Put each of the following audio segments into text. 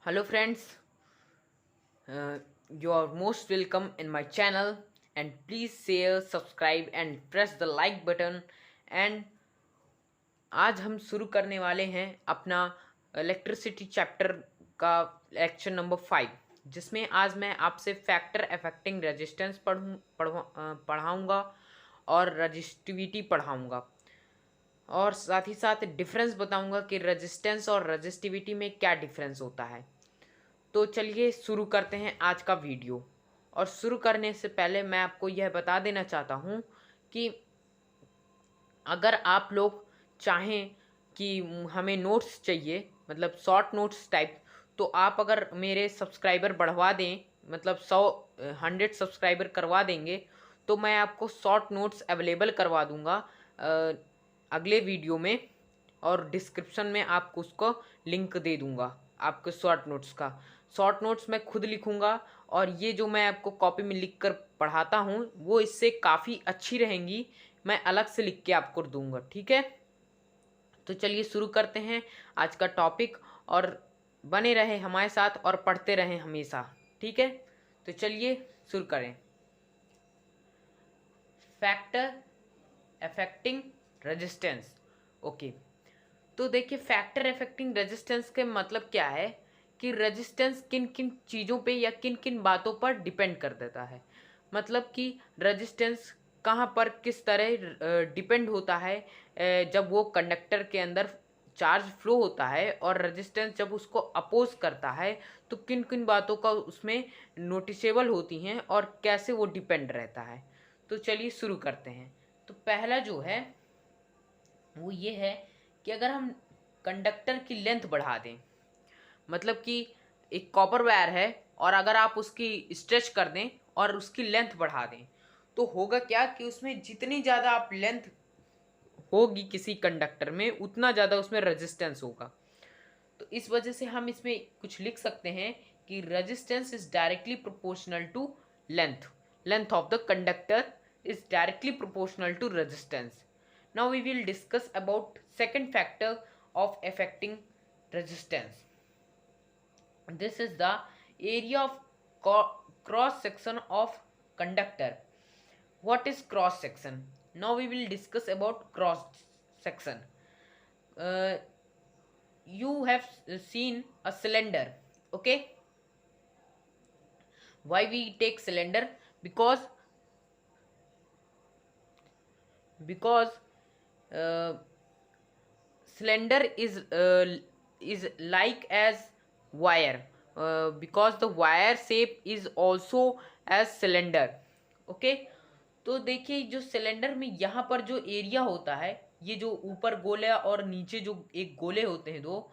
Hello friends, you are most welcome in my channel and please share, subscribe and press the like button and आज हम शुरू करने वाले हैं अपना इलेक्ट्रिसिटी चैप्टर का लेक्चर नंबर 5 जिसमें आज मैं आपसे फैक्टर अफेक्टिंग रेजिस्टेंस पढ़ाऊँगा और रजिस्टिविटी पढ़ाऊँगा और साथ ही साथ डिफरेंस बताऊँगा कि रेजिस्टेंस और रजिस्टिविटी में क्या डिफरेंस होता है। तो चलिए शुरू करते हैं आज का वीडियो। और शुरू करने से पहले मैं आपको यह बता देना चाहता हूँ कि अगर आप लोग चाहें कि हमें नोट्स चाहिए मतलब शॉर्ट नोट्स टाइप, तो आप अगर मेरे सब्सक्राइबर बढ़वा दें मतलब 100 सब्सक्राइबर करवा देंगे तो मैं आपको शॉर्ट नोट्स अवेलेबल करवा दूंगा अगले वीडियो में, और डिस्क्रिप्शन में आपको उसको लिंक दे दूंगा आपके शॉर्ट नोट्स मैं खुद लिखूंगा और ये जो मैं आपको कॉपी में लिख कर पढ़ाता हूँ वो इससे काफ़ी अच्छी रहेंगी। मैं अलग से लिख के आपको दूंगा, ठीक है। तो चलिए शुरू करते हैं आज का टॉपिक और बने रहे हमारे साथ और पढ़ते रहें हमेशा, ठीक है। तो चलिए शुरू करें। Factor affecting resistance. ओके, तो देखिए फैक्टर अफेक्टिंग रेजिस्टेंस के मतलब क्या है कि रेजिस्टेंस किन किन चीज़ों पे या किन किन बातों पर डिपेंड कर देता है। मतलब कि रेजिस्टेंस कहाँ पर किस तरह डिपेंड होता है जब वो कंडक्टर के अंदर चार्ज फ्लो होता है, और रेजिस्टेंस जब उसको अपोज करता है तो किन किन बातों का उसमें नोटिसेबल होती हैं और कैसे वो डिपेंड रहता है। तो चलिए शुरू करते हैं। तो पहला जो है वो ये है कि अगर हम कंडक्टर की लेंथ बढ़ा दें, मतलब कि एक कॉपर वायर है और अगर आप उसकी स्ट्रेच कर दें और उसकी लेंथ बढ़ा दें तो होगा क्या कि उसमें जितनी ज़्यादा आप लेंथ होगी किसी कंडक्टर में उतना ज़्यादा उसमें रेजिस्टेंस होगा। तो इस वजह से हम इसमें कुछ लिख सकते हैं कि resistance is directly proportional to length length of the conductor is directly proportional to resistance. Now we will discuss about second factor of affecting resistance. This is the area of cross section of conductor. What is cross section? Now we will discuss about cross section. Uh, you have seen a cylinder, okay? Why we take cylinder? Because uh, cylinder is like as wire, because the wire shape is also as cylinder, okay। तो देखिए जो cylinder में यहाँ पर जो area होता है, ये जो ऊपर गोले और नीचे जो एक गोले होते हैं दो,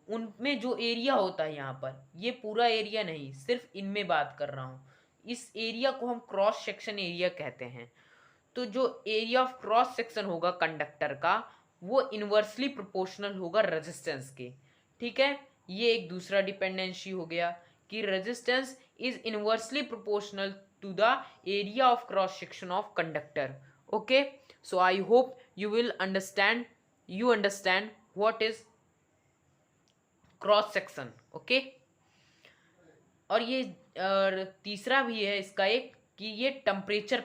उनमें जो एरिया होता है यहाँ पर, ये पूरा एरिया नहीं, सिर्फ इनमें बात कर रहा हूँ। इस एरिया को हम क्रॉस सेक्शन एरिया कहते हैं। तो जो एरिया ऑफ क्रॉस सेक्शन होगा कंडक्टर का वो इन्वर्सली प्रोपोर्शनल होगा रेजिस्टेंस के, ठीक है। ये एक दूसरा डिपेंडेंसी हो गया कि resistance is inversely proportional to the area of cross section of conductor, okay. So I hope you understand what is cross section, okay. और ये तीसरा भी है इसका एक कि ये टेम्परेचर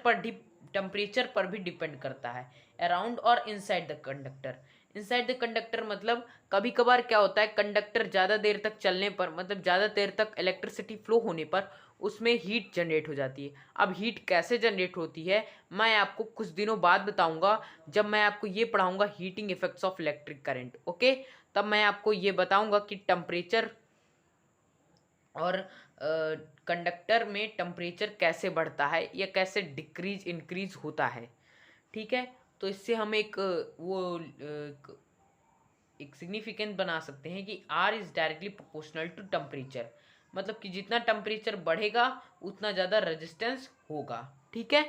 पर भी डिपेंड करता है, अराउंड और inside the conductor. Inside the conductor मतलब कभी कभार क्या होता है, कंडक्टर ज़्यादा देर तक चलने पर मतलब ज़्यादा देर तक इलेक्ट्रिसिटी फ्लो होने पर उसमें हीट जनरेट हो जाती है। अब हीट कैसे जनरेट होती है मैं आपको कुछ दिनों बाद बताऊंगा, जब मैं आपको ये पढ़ाऊंगा heating effects of electric current, okay. तब मैं आपको ये बताऊंगा कि टेम्परेचर और कंडक्टर में टेम्परेचर कैसे बढ़ता है या कैसे डिक्रीज इंक्रीज होता है, ठीक है। तो इससे हम एक सिग्निफिकेंट बना सकते हैं कि R is directly proportional to temperature, मतलब कि जितना टेम्परेचर बढ़ेगा उतना ज़्यादा रेजिस्टेंस होगा, ठीक है।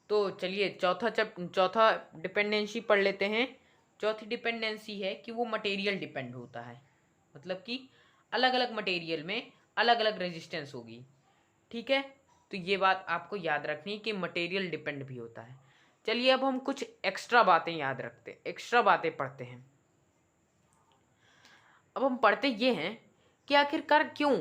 तो चलिए चौथा डिपेंडेंसी पढ़ लेते हैं। चौथी डिपेंडेंसी है कि वो मटेरियल डिपेंड होता है, मतलब कि अलग अलग मटेरियल में अलग अलग रेजिस्टेंस होगी, ठीक है। तो ये बात आपको याद रखनी है कि मटेरियल डिपेंड भी होता है। चलिए अब हम कुछ एक्स्ट्रा बातें पढ़ते हैं। अब हम पढ़ते ये हैं कि आखिरकार क्यों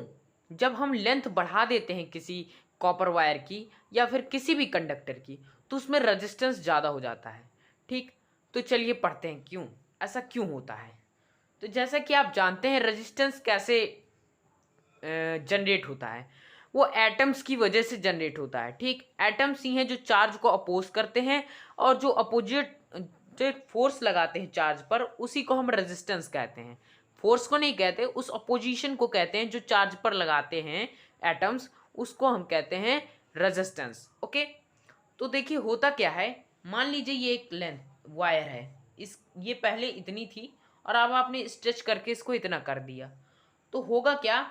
जब हम लेंथ बढ़ा देते हैं किसी कॉपर वायर की या फिर किसी भी कंडक्टर की तो उसमें रेजिस्टेंस ज़्यादा हो जाता है। ठीक, तो चलिए पढ़ते हैं क्यों, ऐसा क्यों होता है। तो जैसा कि आप जानते हैं रेजिस्टेंस कैसे जनरेट होता है, वो एटम्स की वजह से जनरेट होता है। ठीक, एटम्स ही हैं जो चार्ज को अपोज करते हैं और जो अपोजिट जो फोर्स लगाते हैं चार्ज पर उसी को हम रेजिस्टेंस कहते हैं। फोर्स को नहीं कहते, उस अपोजिशन को कहते हैं जो चार्ज पर लगाते हैं एटम्स, उसको हम कहते हैं रेजिस्टेंस। ओके, तो देखिए होता क्या है, मान लीजिए ये एक लेंथ वायर है, इस ये पहले इतनी थी और अब आपने स्ट्रेच करके इसको इतना कर दिया, तो होगा क्या,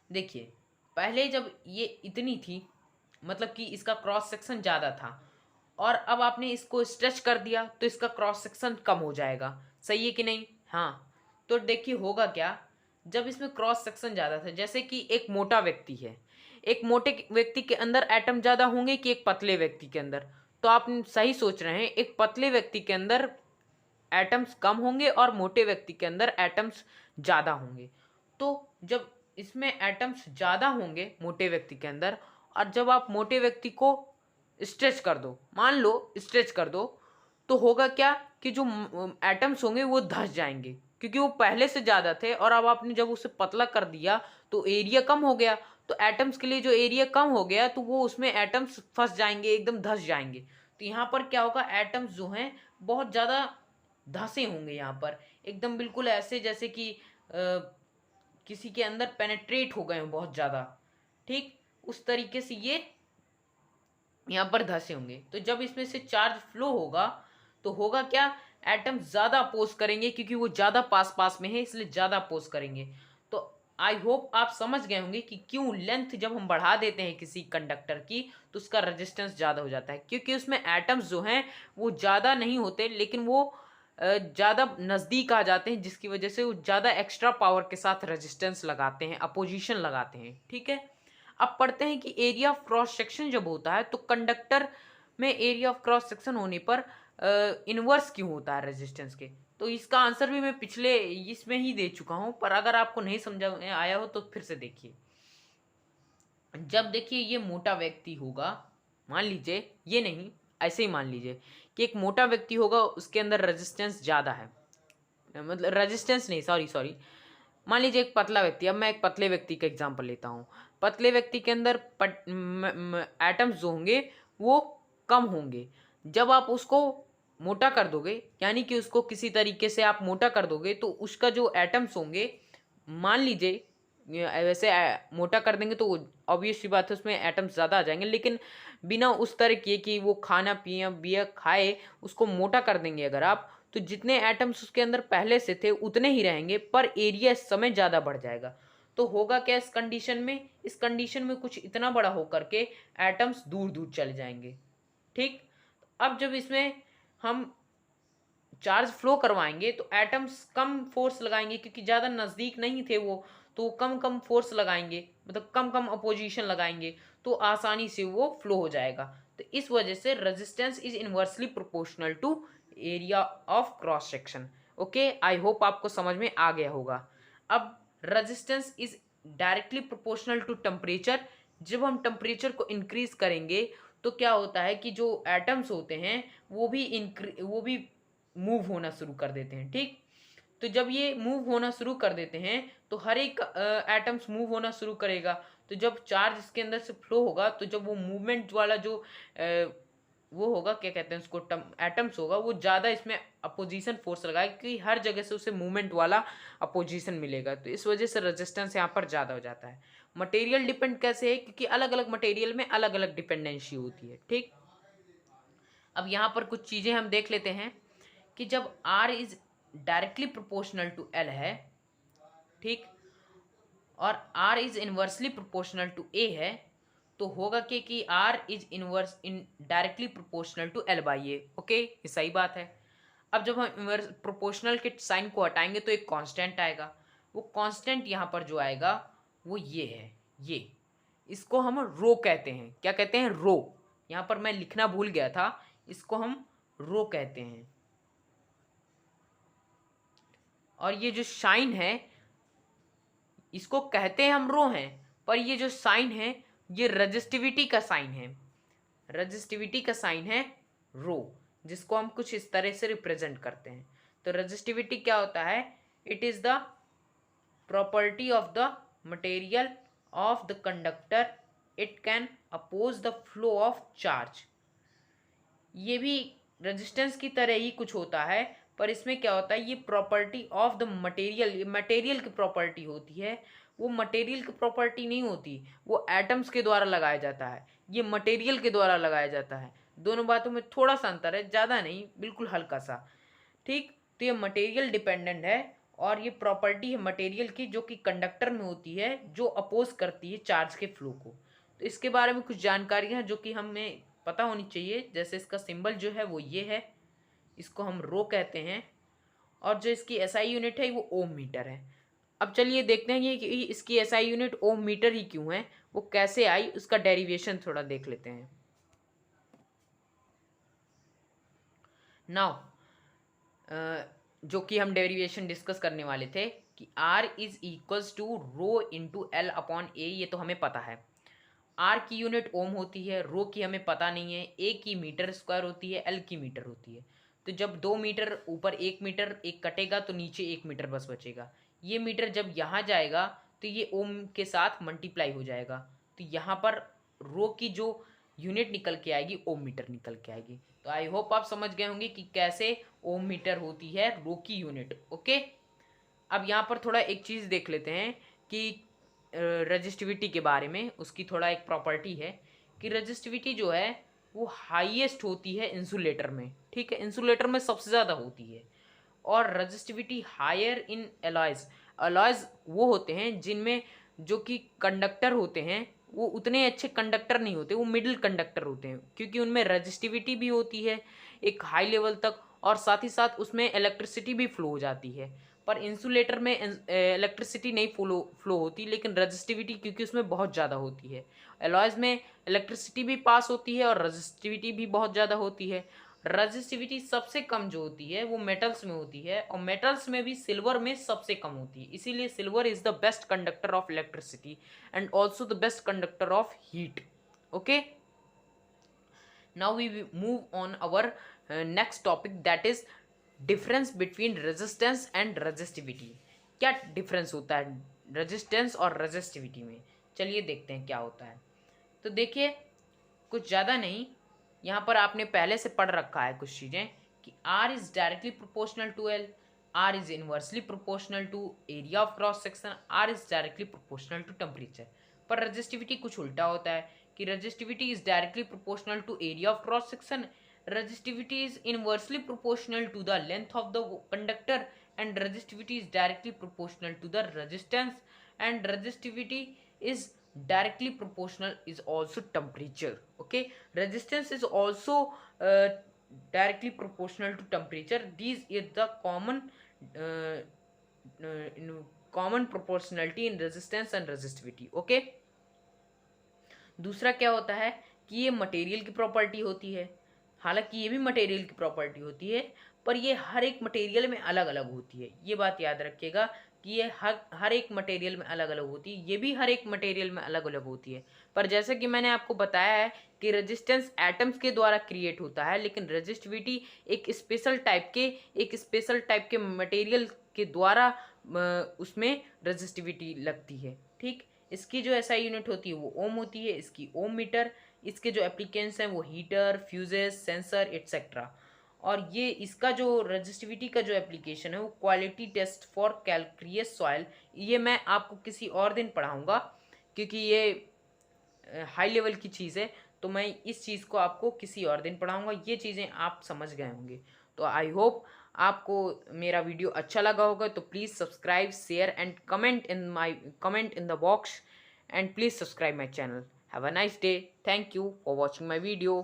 देखिए पहले जब ये इतनी थी मतलब कि इसका क्रॉस सेक्शन ज़्यादा था और अब आपने इसको स्ट्रेच कर दिया तो इसका क्रॉस सेक्शन कम हो जाएगा। सही है कि नहीं? हाँ, तो देखिए होगा क्या, जब इसमें क्रॉस सेक्शन ज़्यादा था, जैसे कि एक मोटा व्यक्ति है, एक मोटे व्यक्ति के अंदर एटम ज़्यादा होंगे कि एक पतले व्यक्ति के अंदर? तो आप सही सोच रहे हैं, एक पतले व्यक्ति के अंदर एटम्स कम होंगे और मोटे व्यक्ति के अंदर एटम्स ज़्यादा होंगे। तो जब इसमें एटम्स ज़्यादा होंगे मोटे व्यक्ति के अंदर और जब आप मोटे व्यक्ति को स्ट्रेच कर दो, मान लो स्ट्रेच कर दो, तो होगा क्या कि जो एटम्स होंगे वो धंस जाएंगे क्योंकि वो पहले से ज़्यादा थे और अब आपने जब उसे पतला कर दिया तो एरिया कम हो गया। तो एटम्स के लिए जो एरिया कम हो गया तो वो उसमें एटम्स फंस जाएंगे, एकदम धंस जाएंगे। तो यहाँ पर क्या होगा, एटम्स जो हैं बहुत ज़्यादा धंसे होंगे यहाँ पर, एकदम बिल्कुल ऐसे जैसे कि किसी के अंदर पेनेट्रेट हो गए हों बहुत ज़्यादा। ठीक, उस तरीके से ये यहाँ पर धंसे होंगे। तो जब इसमें से चार्ज फ्लो होगा तो होगा क्या, एटम ज़्यादा अपोज करेंगे क्योंकि वो ज़्यादा पास पास में है इसलिए ज़्यादा अपोज करेंगे। तो आई होप आप समझ गए होंगे कि क्यों लेंथ जब हम बढ़ा देते हैं किसी कंडक्टर की तो उसका रेजिस्टेंस ज़्यादा हो जाता है, क्योंकि उसमें एटम्स जो हैं वो ज़्यादा नहीं होते लेकिन वो ज़्यादा नज़दीक आ जाते हैं, जिसकी वजह से वो ज़्यादा एक्स्ट्रा पावर के साथ रेजिस्टेंस लगाते हैं, अपोजिशन लगाते हैं। ठीक है, अब पढ़ते हैं कि एरिया ऑफ क्रॉस सेक्शन जब होता है तो कंडक्टर में एरिया ऑफ क्रॉस सेक्शन होने पर इन्वर्स क्यों होता है रेजिस्टेंस के। तो इसका आंसर भी मैं पिछले इसमें ही दे चुका हूँ, पर अगर आपको नहीं समझ आया हो तो फिर से देखिए। जब देखिए ये मोटा व्यक्ति होगा, मान लीजिए ये नहीं, ऐसे ही मान लीजिए कि एक मोटा व्यक्ति होगा, उसके अंदर रेजिस्टेंस ज़्यादा है, मतलब रेजिस्टेंस नहीं, सॉरी, मान लीजिए एक पतला व्यक्ति, अब मैं एक पतले व्यक्ति का एग्जांपल लेता हूँ। पतले व्यक्ति के अंदर एटम्स जो होंगे वो कम होंगे। जब आप उसको मोटा कर दोगे, यानी कि उसको किसी तरीके से आप मोटा कर दोगे तो उसका जो एटम्स होंगे, मान लीजिए वैसे मोटा कर देंगे तो ऑब्वियस सी बात है उसमें एटम्स ज़्यादा आ जाएंगे, लेकिन बिना उस तरह किए कि वो खाना पिए बिया खाए उसको मोटा कर देंगे अगर आप, तो जितने एटम्स उसके अंदर पहले से थे उतने ही रहेंगे पर एरिया इस समय ज़्यादा बढ़ जाएगा। तो होगा क्या इस कंडीशन में, इस कंडीशन में कुछ इतना बड़ा होकर के एटम्स दूर दूर चले जाएंगे। ठीक, अब जब इसमें हम चार्ज फ्लो करवाएंगे तो एटम्स कम फोर्स लगाएंगे क्योंकि ज़्यादा नज़दीक नहीं थे वो, तो कम कम फोर्स लगाएंगे, मतलब कम कम अपोजिशन लगाएंगे, तो आसानी से वो फ्लो हो जाएगा। तो इस वजह से resistance is inversely proportional to area of cross section. Okay, I hope आपको समझ में आ गया होगा। अब resistance is directly proportional to temperature. जब हम टेम्परेचर को इंक्रीज करेंगे तो क्या होता है कि जो एटम्स होते हैं वो भी मूव होना शुरू कर देते हैं। ठीक, तो जब ये मूव होना शुरू कर देते हैं तो हर एक एटम्स मूव होना शुरू करेगा। तो जब चार्ज इसके अंदर से फ्लो होगा तो जब वो मूवमेंट वाला जो वो होगा, क्या कहते हैं उसको, एटम्स होगा, वो ज़्यादा इसमें अपोजिशन फोर्स लगाएगा क्योंकि हर जगह से उसे मूवमेंट वाला अपोजिशन मिलेगा। तो इस वजह से रेजिस्टेंस यहाँ पर ज़्यादा हो जाता है। मटेरियल डिपेंड कैसे है, क्योंकि अलग अलग मटेरियल में अलग अलग डिपेंडेंसी होती है। ठीक, अब यहाँ पर कुछ चीज़ें हम देख लेते हैं कि जब R is directly proportional to L है, ठीक, और R is inversely proportional to A है, तो होगा कि R is inverse in directly proportional to L by A। Okay, ये सही बात है। अब जब हम इनवर्स प्रोपोर्शनल के साइन को हटाएंगे तो एक कांस्टेंट आएगा, वो कांस्टेंट यहाँ पर जो आएगा वो ये है, ये इसको हम रो कहते हैं। क्या कहते हैं? रो। यहाँ पर मैं लिखना भूल गया था, इसको हम रो कहते हैं। और ये जो साइन है इसको कहते हैं हम रो हैं, पर ये जो साइन है ये रजिस्टिविटी का साइन है, रजिस्टिविटी का साइन है रो, जिसको हम कुछ इस तरह से रिप्रेजेंट करते हैं। तो रजिस्टिविटी क्या होता है? It is the property of the material of the conductor, it can oppose the flow of charge. ये भी रेजिस्टेंस की तरह ही कुछ होता है, पर इसमें क्या होता है, ये property of the material, material की प्रॉपर्टी होती है। वो मटेरियल की प्रॉपर्टी नहीं होती, वो एटम्स के द्वारा लगाया जाता है, ये मटेरियल के द्वारा लगाया जाता है। दोनों बातों में थोड़ा सा अंतर है, ज़्यादा नहीं, बिल्कुल हल्का सा। ठीक, तो ये मटेरियल डिपेंडेंट है और ये प्रॉपर्टी है मटेरियल की जो कि कंडक्टर में होती है, जो अपोज करती है चार्ज के फ्लो को। तो इसके बारे में कुछ जानकारियाँ हैं जो कि हमें पता होनी चाहिए। जैसे इसका सिंबल जो है वो ये है, इसको हम रो कहते हैं, और जो इसकी एसआई यूनिट है वो ओम मीटर है। अब चलिए देखते हैं कि इसकी एसआई यूनिट ओम मीटर ही क्यों है, वो कैसे आई, उसका डेरिवेशन थोड़ा देख लेते हैं। नाउ जो कि हम डेरिवेशन डिस्कस करने वाले थे कि R is equals to rho into L upon A, ये तो हमें पता है। R की यूनिट ओम होती है, रो की हमें पता नहीं है, ए की मीटर स्क्वायर होती है, एल की मीटर होती है। तो जब 2 मीटर ऊपर 1 मीटर एक कटेगा तो नीचे 1 मीटर बस बचेगा। ये मीटर जब यहाँ जाएगा तो ये ओम के साथ मल्टीप्लाई हो जाएगा, तो यहाँ पर रो की जो यूनिट निकल के आएगी ओम मीटर निकल के आएगी। तो आई होप आप समझ गए होंगे कि कैसे ओम मीटर होती है रो की यूनिट। ओके, अब यहाँ पर थोड़ा एक चीज़ देख लेते हैं कि रजिस्टिविटी के बारे में। उसकी थोड़ा एक प्रॉपर्टी है कि रजिस्टिविटी जो है वो हाईएस्ट होती है इंसुलेटर में। ठीक है, इंसुलेटर में सबसे ज़्यादा होती है। और resistivity higher in alloys, alloys वो होते हैं जिनमें जो कि कंडक्टर होते हैं वो उतने अच्छे कंडक्टर नहीं होते, वो मिडिल कंडक्टर होते हैं, क्योंकि उनमें रजिस्टिविटी भी होती है एक हाई लेवल तक, और साथ ही साथ उसमें इलेक्ट्रिसिटी भी फ्लो हो जाती है। पर इंसुलेटर में इलेक्ट्रिसिटी नहीं फ्लो होती, लेकिन रजिस्टिविटी क्योंकि उसमें बहुत ज़्यादा होती है। एलॉयज़ में इलेक्ट्रिसिटी भी पास होती है और रजिस्टिविटी भी बहुत ज़्यादा होती है। रजिस्टिविटी सबसे कम जो होती है वो मेटल्स में होती है, और मेटल्स में भी सिल्वर में सबसे कम होती है। इसीलिए silver is the best conductor of electricity and also the best conductor of heat. Okay, now we move on our next topic, that is difference between resistance and resistivity. क्या difference होता है resistance और resistivity में? चलिए देखते हैं क्या होता है। तो देखिए, कुछ ज़्यादा नहीं, यहाँ पर आपने पहले से पढ़ रखा है कुछ चीज़ें कि R is directly proportional to L, R is inversely proportional to area of cross section, R is directly proportional to temperature. पर रजिस्टिविटी कुछ उल्टा होता है कि resistivity is directly proportional to area of cross section, resistivity is inversely proportional to the length of the conductor, and resistivity is directly proportional to the resistance, and resistivity is directly proportional is also temperature. Okay, resistance is also directly proportional to temperature. These is the common proportionality in resistance and resistivity. Okay, दूसरा क्या होता है कि ये material की property होती है। हालांकि ये भी मटेरियल की प्रॉपर्टी होती है, पर ये हर एक मटेरियल में अलग अलग होती है। ये बात याद रखिएगा कि ये हर एक मटेरियल में अलग अलग होती है, ये भी हर एक मटेरियल में अलग अलग होती है। पर जैसे कि मैंने आपको बताया है कि रेजिस्टेंस एटम्स के द्वारा क्रिएट होता है, लेकिन रेजिस्टिविटी एक स्पेशल टाइप के मटेरियल के द्वारा उसमें रेजिस्टिविटी लगती है। ठीक, इसकी जो एसआई यूनिट होती है वो ओम होती है, इसकी ओम मीटर। इसके जो एप्लीकेंस हैं वो हीटर, फ्यूजेस, सेंसर एट्सेट्रा। और ये इसका जो रजिस्टिविटी का जो एप्लीकेशन है वो क्वालिटी टेस्ट फॉर कैल्क्रियस सॉइल। ये मैं आपको किसी और दिन पढ़ाऊँगा, क्योंकि ये हाई लेवल की चीज़ है, तो मैं इस चीज़ को आपको किसी और दिन पढ़ाऊँगा। ये चीज़ें आप समझ गए होंगे। तो आई होप आपको मेरा वीडियो अच्छा लगा होगा। तो please subscribe, share and comment in the box, and please subscribe my channel. Have a nice day. Thank you for watching my video.